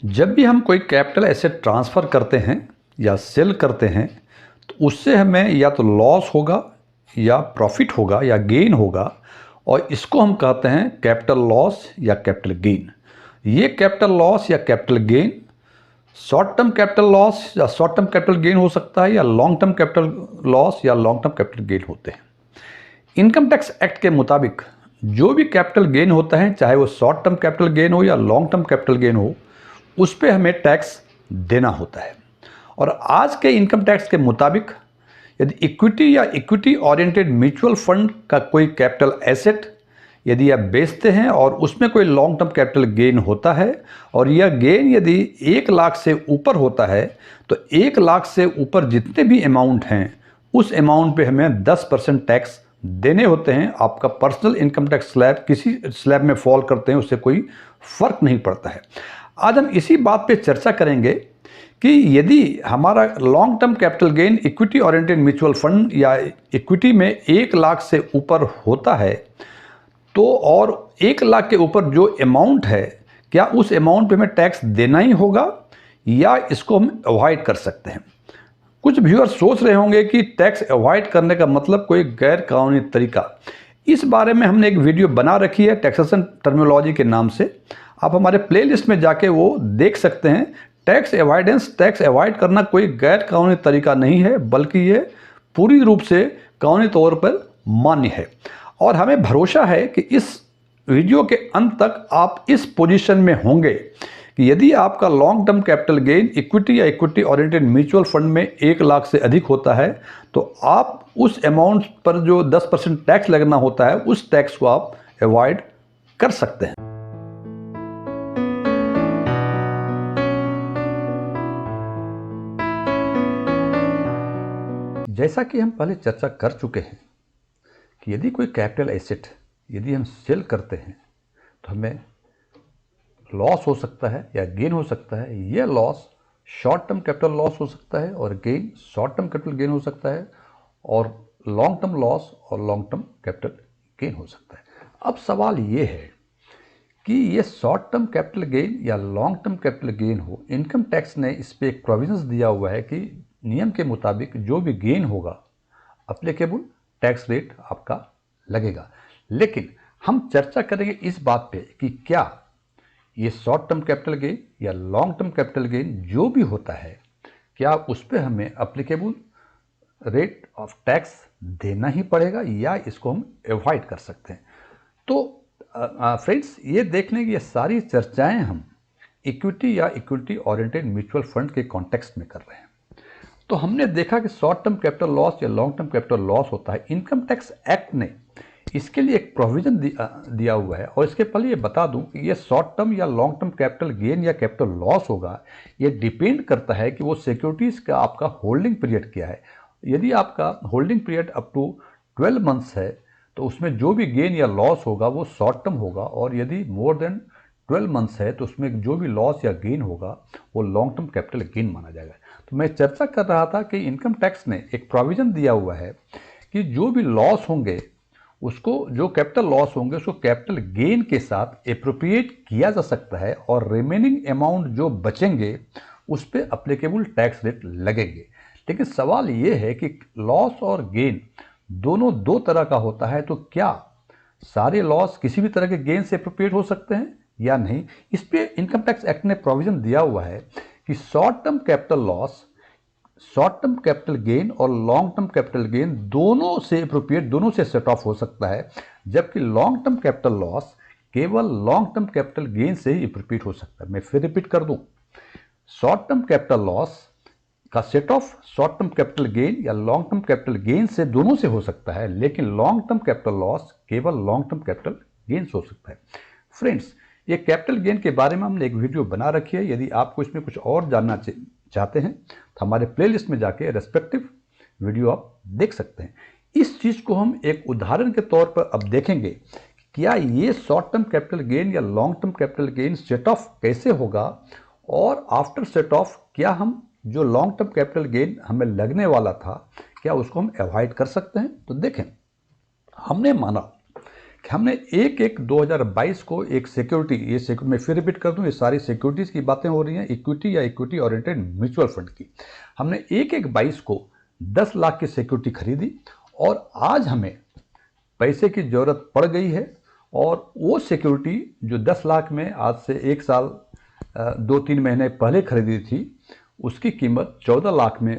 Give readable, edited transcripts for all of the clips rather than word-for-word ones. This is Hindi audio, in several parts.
जब भी हम कोई कैपिटल एसेट ट्रांसफ़र करते हैं या सेल करते हैं तो उससे हमें या तो लॉस होगा या प्रॉफिट होगा या गेन होगा और इसको हम कहते हैं कैपिटल लॉस या कैपिटल गेन। ये कैपिटल लॉस या capital gain short term capital loss या शॉर्ट टर्म कैपिटल गेन हो सकता है या लॉन्ग टर्म कैपिटल लॉस या लॉन्ग टर्म कैपिटल गेन होते हैं। इनकम टैक्स एक्ट के मुताबिक जो भी कैपिटल गेन होता है, चाहे वो शॉर्ट टर्म कैपिटल गेन हो या लॉन्ग टर्म कैपिटल गेन हो, उस पे हमें टैक्स देना होता है। और आज के इनकम टैक्स के मुताबिक यदि इक्विटी या इक्विटी ओरिएंटेड म्यूचुअल फंड का कोई कैपिटल एसेट यदि आप बेचते हैं और उसमें कोई लॉन्ग टर्म कैपिटल गेन होता है और यह गेन यदि 1 लाख से ऊपर होता है तो 1 लाख से ऊपर जितने भी अमाउंट हैं उस अमाउंट पे हमें 10% टैक्स देने होते हैं। आपका पर्सनल इनकम टैक्स स्लैब किसी स्लैब में फॉल करते हैं, उससे कोई फर्क नहीं पड़ता है। आज हम इसी बात पे चर्चा करेंगे कि यदि हमारा long term capital gain equity oriented mutual fund या इक्विटी में 1 लाख से ऊपर होता है तो और 1 लाख के ऊपर जो अमाउंट है, क्या उस अमाउंट पे हमें टैक्स देना ही होगा या इसको हम अवॉइड कर सकते हैं। कुछ व्यूअर्स सोच रहे होंगे कि टैक्स अवॉइड करने का मतलब कोई गैर कानूनी तरीका। इस बारे में हमने एक वीडियो बना रखी है टैक्सेशन टर्मिनोलॉजी के नाम से, आप हमारे प्लेलिस्ट में जाके वो देख सकते हैं। टैक्स अवॉइडेंस, टैक्स अवॉइड करना कोई गैर कानूनी तरीका नहीं है, बल्कि ये पूरी रूप से कानूनी तौर पर मान्य है। और हमें भरोसा है कि इस वीडियो के अंत तक आप इस पोजीशन में होंगे कि यदि आपका long term capital gain equity या इक्विटी ओरिएंटेड म्यूचुअल फंड में 1 लाख से अधिक होता है तो आप उस अमाउंट पर जो 10% टैक्स लगना होता है उस टैक्स को आप अवॉइड कर सकते हैं। जैसा कि हम पहले चर्चा कर चुके हैं कि यदि कोई कैपिटल एसेट यदि हम सेल करते हैं तो हमें लॉस हो सकता है या गेन हो सकता है। यह loss short term capital loss हो सकता है और gain short term capital gain हो सकता है, और लॉन्ग टर्म लॉस और लॉन्ग टर्म कैपिटल गेन हो सकता है। अब सवाल ये है कि ये शॉर्ट टर्म कैपिटल गेन या लॉन्ग टर्म कैपिटल गेन हो, इनकम टैक्स ने इस पर एक प्रोविजंस दिया हुआ है कि नियम के मुताबिक जो भी गेन होगा अप्लीकेबल टैक्स रेट आपका लगेगा। लेकिन हम चर्चा करेंगे इस बात पे कि क्या ये शॉर्ट टर्म कैपिटल गेन या लॉन्ग टर्म कैपिटल गेन जो भी होता है, क्या उस पर हमें अप्लीकेबल रेट ऑफ टैक्स देना ही पड़ेगा या इसको हम अवॉइड कर सकते हैं। तो फ्रेंड्स, ये देखने की ये सारी चर्चाएं हम इक्विटी या इक्विटी ओरिएंटेड म्यूचुअल फंड के कॉन्टेक्स्ट में कर रहे हैं। तो हमने देखा कि शॉर्ट टर्म कैपिटल लॉस या लॉन्ग टर्म कैपिटल लॉस होता है। इनकम टैक्स एक्ट ने इसके लिए एक प्रोविजन दिया हुआ है। और इसके पहले ये बता दूं कि ये शॉर्ट टर्म या लॉन्ग टर्म कैपिटल गेन या कैपिटल लॉस होगा, ये डिपेंड करता है कि वो सिक्योरिटीज़ का आपका होल्डिंग पीरियड क्या है। यदि आपका holding period up to 12 months है तो उसमें जो भी गेन या लॉस होगा वो शॉर्ट टर्म होगा, और यदि मोर देन 12 मंथ्स है तो उसमें जो भी लॉस या गेन होगा वो लॉन्ग टर्म कैपिटल गेन माना जाएगा। तो मैं चर्चा कर रहा था कि इनकम टैक्स ने एक प्रोविज़न दिया हुआ है कि जो भी लॉस होंगे उसको, जो कैपिटल लॉस होंगे उसको कैपिटल गेन के साथ एप्रोप्रिएट किया जा सकता है, और रिमेनिंग अमाउंट जो बचेंगे उस पर अप्लीकेबल टैक्स रेट लगेंगे। लेकिन सवाल ये है कि लॉस और गेन दोनों दो तरह का होता है, तो क्या सारे लॉस किसी भी तरह के गेन से एप्रोप्रिएट हो सकते हैं या नहीं। इस पर इनकम टैक्स एक्ट ने प्रोविजन दिया हुआ है कि short term capital loss, short term capital gain और लॉन्ग टर्म कैपिटल गेन दोनों से एप्रोप्रिएट, दोनों से सेट ऑफ हो सकता है, जबकि लॉन्ग टर्म कैपिटल लॉस केवल लॉन्ग टर्म कैपिटल गेन से ही एप्रोप्रिएट हो सकता है। मैं फिर रिपीट कर दूं, शॉर्ट टर्म कैपिटल लॉस का set of short term capital gain या लॉन्ग टर्म कैपिटल गेन से दोनों से हो सकता है, लेकिन लॉन्ग टर्म कैपिटल लॉस केवल लॉन्ग टर्म कैपिटल गेन से हो सकता है। फ्रेंड्स, ये कैपिटल गेन के बारे में हमने एक वीडियो बना रखी है। यदि आपको इसमें कुछ और जानना चाहते हैं तो हमारे प्लेलिस्ट में जाके रेस्पेक्टिव वीडियो आप देख सकते हैं। इस चीज़ को हम एक उदाहरण के तौर पर अब देखेंगे, क्या ये शॉर्ट टर्म कैपिटल गेन या long term capital gain set of कैसे होगा, और आफ्टर सेट ऑफ क्या हम जो लॉन्ग टर्म कैपिटल गेन हमें लगने वाला था क्या उसको हम अवॉइड कर सकते हैं। तो देखें, हमने माना कि हमने एक एक 2022 को एक सिक्योरिटी, मैं फिर रिपीट कर दूं, ये सारी सिक्योरिटीज़ की बातें हो रही हैं, इक्विटी या इक्विटी ओरिएंटेड म्यूचुअल फंड की। हमने एक एक 22 को 10 लाख की सिक्योरिटी खरीदी और आज हमें पैसे की ज़रूरत पड़ गई है और वो सिक्योरिटी जो 10 लाख में आज से 1 साल 2-3 महीने पहले खरीदी थी, उसकी कीमत 14 लाख में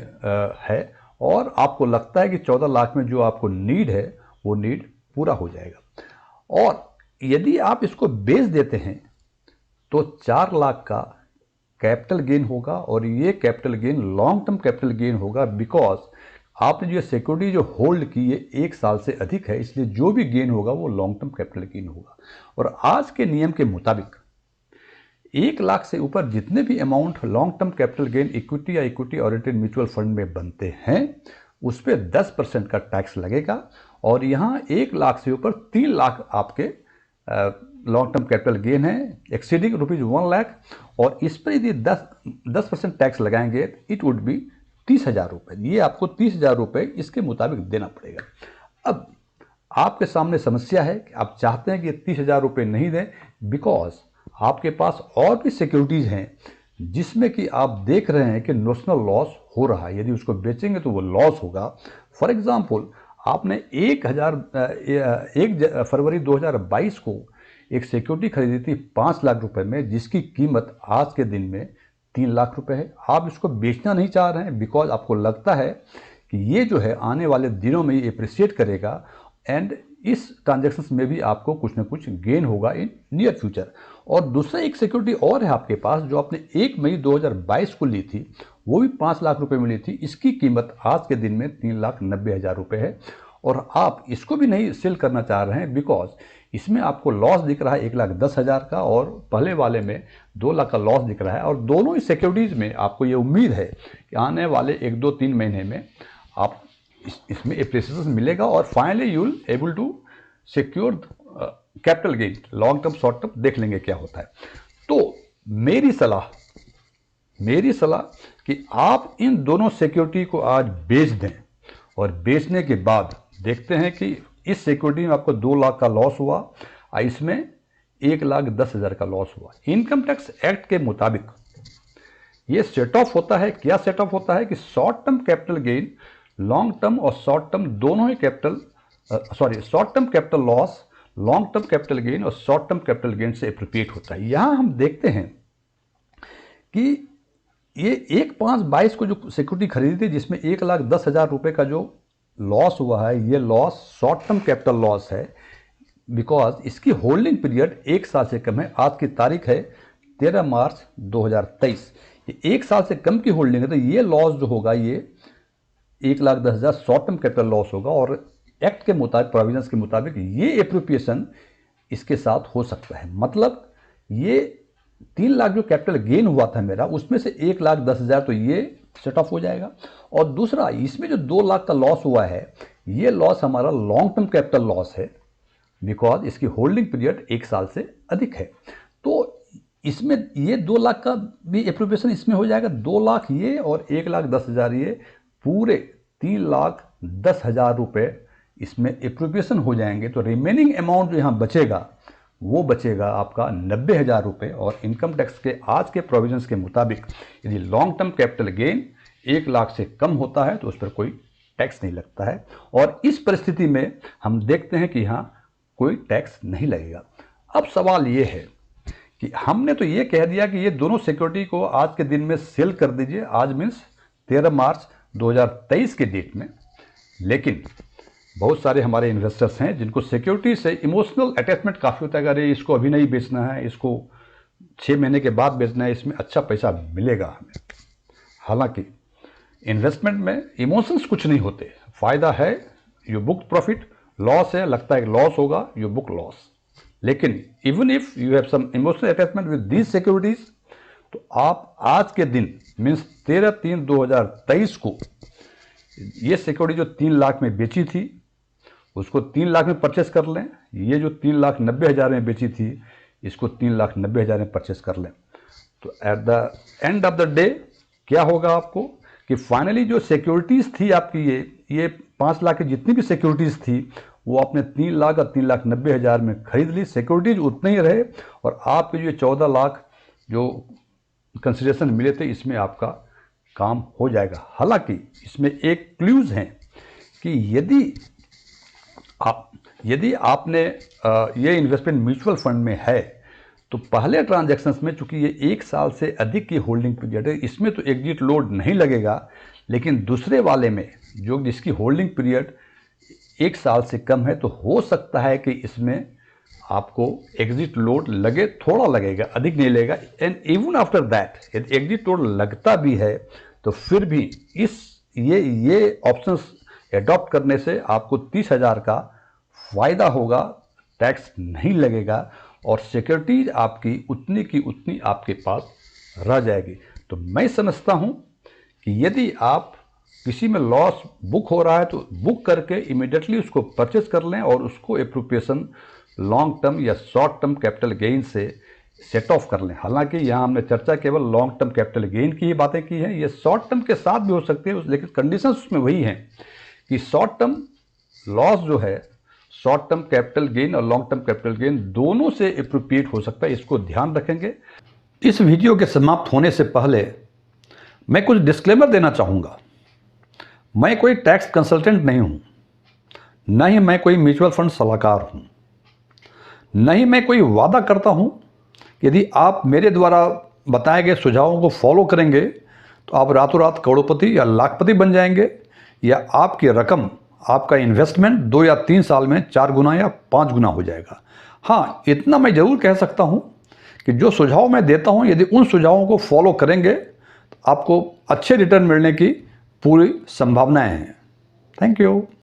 है और आपको लगता है कि 14 लाख में जो आपको नीड है वो नीड पूरा हो जाएगा। और यदि आप इसको बेच देते हैं तो 4 लाख का कैपिटल गेन होगा और ये capital gain long term capital gain होगा, बिकॉज आपने जो सिक्योरिटी जो होल्ड की ये 1 साल से अधिक है, इसलिए जो भी गेन होगा वो लॉन्ग टर्म कैपिटल गेन होगा। और आज के नियम के मुताबिक 1 लाख से ऊपर जितने भी amount long term capital gain equity या इक्विटी ओरिएंटेड म्यूचुअल फंड में बनते हैं उस पर 10% का टैक्स लगेगा। और यहाँ 1 लाख से ऊपर 3 लाख आपके लॉन्ग टर्म कैपिटल गेन है एक्सीडिंग ₹1 लाख, और इस पर यदि 10% टैक्स लगाएंगे इट वुड बी 30,000 रुपये। ये आपको 30,000 रुपये इसके मुताबिक देना पड़ेगा। अब आपके सामने समस्या है कि आप चाहते हैं कि 30,000 रुपये नहीं दें, बिकॉज आपके पास और भी सिक्योरिटीज़ हैं जिसमें कि आप देख रहे हैं कि नोशनल लॉस हो रहा है। यदि उसको बेचेंगे तो वो लॉस होगा। फॉर एग्जांपल, आपने 1 फरवरी 2022 को एक सिक्योरिटी खरीदी थी 5 लाख रुपए में, जिसकी कीमत आज के दिन में 3 लाख रुपए है। आप इसको बेचना नहीं चाह रहे हैं बिकॉज आपको लगता है कि ये जो है आने वाले दिनों में ये अप्रिशिएट करेगा एंड इस ट्रांजैक्शंस में भी आपको कुछ ना कुछ गेन होगा इन नियर फ्यूचर। और दूसरा एक सिक्योरिटी और है आपके पास जो आपने 1 मई 2022 को ली थी, वो भी 5 लाख रुपए में ली थी। इसकी कीमत आज के दिन में 3,90,000 रुपये है और आप इसको भी नहीं सेल करना चाह रहे हैं बिकॉज इसमें आपको लॉस दिख रहा है 1,10,000 का और पहले वाले में 2 लाख का लॉस दिख रहा है। और दोनों ही सिक्योरिटीज़ में आपको ये उम्मीद है कि आने वाले 1-2-3 महीने में आप इसमें एप्रिसिएशन मिलेगा और finally you will able to secure capital gain. Long term short term देख लेंगे क्या होता है। तो मेरी सलाह कि आप इन दोनों सिक्योरिटी को आज बेच दें और बेचने के बाद देखते हैं कि इस सिक्योरिटी में आपको 2 लाख का लॉस हुआ, इसमें 1,10,000 का लॉस हुआ। इनकम टैक्स एक्ट के मुताबिक ये सेट ऑफ होता है। क्या सेट ऑफ होता है कि short term capital gain long term और शॉर्ट टर्म दोनों ही short term capital loss long term capital gain और शॉर्ट टर्म कैपिटल गेन से एप्रोप्रिएट होता है। यहां हम देखते हैं कि ये 1/5/22 को जो सिक्योरिटी खरीदी थी जिसमें 1,10,000 रुपये का जो लॉस हुआ है, ये loss short term capital loss है बिकॉज इसकी होल्डिंग पीरियड 1 साल से कम है। आज की तारीख है 13 मार्च 2023। ये 1 साल से कम की होल्डिंग है तो ये लॉस जो होगा ये 1,10,000 शॉर्ट टर्म कैपिटल लॉस होगा और एक्ट के मुताबिक प्रोविजंस के मुताबिक ये एप्रोप्रिएशन इसके साथ हो सकता है। मतलब ये 3 लाख जो कैपिटल गेन हुआ था मेरा, उसमें से 1,10,000 तो ये सेट ऑफ हो जाएगा। और दूसरा इसमें जो 2 लाख का लॉस हुआ है, ये लॉस हमारा लॉन्ग टर्म कैपिटल लॉस है बिकॉज इसकी होल्डिंग पीरियड 1 साल से अधिक है। तो इसमें ये 2 लाख का भी एप्रोप्रिएशन इसमें हो जाएगा। 2 लाख ये और 1,10,000 ये, पूरे 3,10,000 रुपये इसमें एप्रोप्रिएशन हो जाएंगे। तो रिमेनिंग अमाउंट जो यहाँ बचेगा वो बचेगा आपका 90,000 रुपये। और इनकम टैक्स के आज के प्रोविजंस के मुताबिक यदि long term capital gain 1 lakh से कम होता है तो उस पर कोई टैक्स नहीं लगता है। और इस परिस्थिति में हम देखते हैं कि यहाँ कोई टैक्स नहीं लगेगा। अब सवाल ये है कि हमने तो ये कह दिया कि ये दोनों सिक्योरिटी को आज के दिन में सेल कर दीजिए, आज मीन्स 13 मार्च 2023 के डेट में। लेकिन बहुत सारे हमारे इन्वेस्टर्स हैं जिनको सिक्योरिटी से इमोशनल अटैचमेंट काफ़ी होता है। अरे इसको अभी नहीं बेचना है, इसको 6 महीने के बाद बेचना है, इसमें अच्छा पैसा मिलेगा हमें। हालांकि इन्वेस्टमेंट में इमोशंस कुछ नहीं होते, फ़ायदा है यू बुक प्रॉफिट, लॉस है लगता है लॉस होगा यू बुक लॉस। लेकिन even if you have some emotional attachment with these securities तो आप आज के दिन मीन्स 13/3/2023 को ये सिक्योरिटी जो 3 लाख में बेची थी उसको 3 लाख में परचेस कर लें। ये जो 3,90,000 में बेची थी इसको 3,90,000 में परचेस कर लें। तो at the end of the day क्या होगा आपको कि फाइनली जो सिक्योरिटीज़ थी आपकी ये 5 लाख की जितनी भी सिक्योरिटीज़ थी वो आपने 3 लाख और 3,90,000 में खरीद ली, सिक्योरिटीज उतने ही रहे और आपके जो 14 लाख जो कंसिडरेशन मिले थे इसमें आपका काम हो जाएगा। हालांकि इसमें एक क्लूज हैं कि यदि आपने ये इन्वेस्टमेंट म्यूचुअल फंड में है तो पहले ट्रांजैक्शंस में, चूंकि ये 1 साल से अधिक की होल्डिंग पीरियड है, इसमें तो एग्जिट लोड नहीं लगेगा, लेकिन दूसरे वाले में जो जिसकी होल्डिंग पीरियड 1 साल से कम है तो हो सकता है कि इसमें आपको एग्जिट लोड लगे, थोड़ा लगेगा, अधिक नहीं लगेगा। एंड इवन आफ्टर दैट यदि एग्जिट लोड लगता भी है तो फिर भी ये ऑप्शंस एडॉप्ट करने से आपको 30,000 का फ़ायदा होगा, टैक्स नहीं लगेगा और सिक्योरिटीज आपकी उतनी की उतनी आपके पास रह जाएगी। तो मैं समझता हूं कि यदि आप किसी में लॉस बुक हो रहा है तो बुक करके इमीडिएटली उसको परचेज कर लें और उसको एप्रोप्रिएशन लॉन्ग टर्म या शॉर्ट टर्म कैपिटल गेन से सेट ऑफ कर लें। हालांकि यहाँ हमने चर्चा केवल लॉन्ग टर्म कैपिटल गेन की ही बातें की हैं, ये शॉर्ट टर्म के साथ भी हो सकती है, लेकिन कंडीशंस उसमें वही हैं कि शॉर्ट टर्म लॉस जो है शॉर्ट टर्म कैपिटल गेन और लॉन्ग टर्म कैपिटल गेन दोनों से एप्रोप्रिएट हो सकता है, इसको ध्यान रखेंगे। इस वीडियो के समाप्त होने से पहले मैं कुछ डिस्क्लेमर देना चाहूँगा। मैं कोई टैक्स कंसल्टेंट नहीं हूँ, न ही मैं कोई म्यूचुअल फंड सलाहकार हूँ, न ही मैं कोई वादा करता हूँ यदि आप मेरे द्वारा बताए गए सुझावों को फॉलो करेंगे तो आप रातों रात करोड़पति या लाखपति बन जाएंगे या आपकी रकम, आपका इन्वेस्टमेंट 2 या 3 साल में 4 गुना या 5 गुना हो जाएगा। हाँ, इतना मैं ज़रूर कह सकता हूँ कि जो सुझाव मैं देता हूँ यदि उन सुझावों को फॉलो करेंगे तो आपको अच्छे रिटर्न मिलने की पूरी संभावनाएं हैं। Thank you.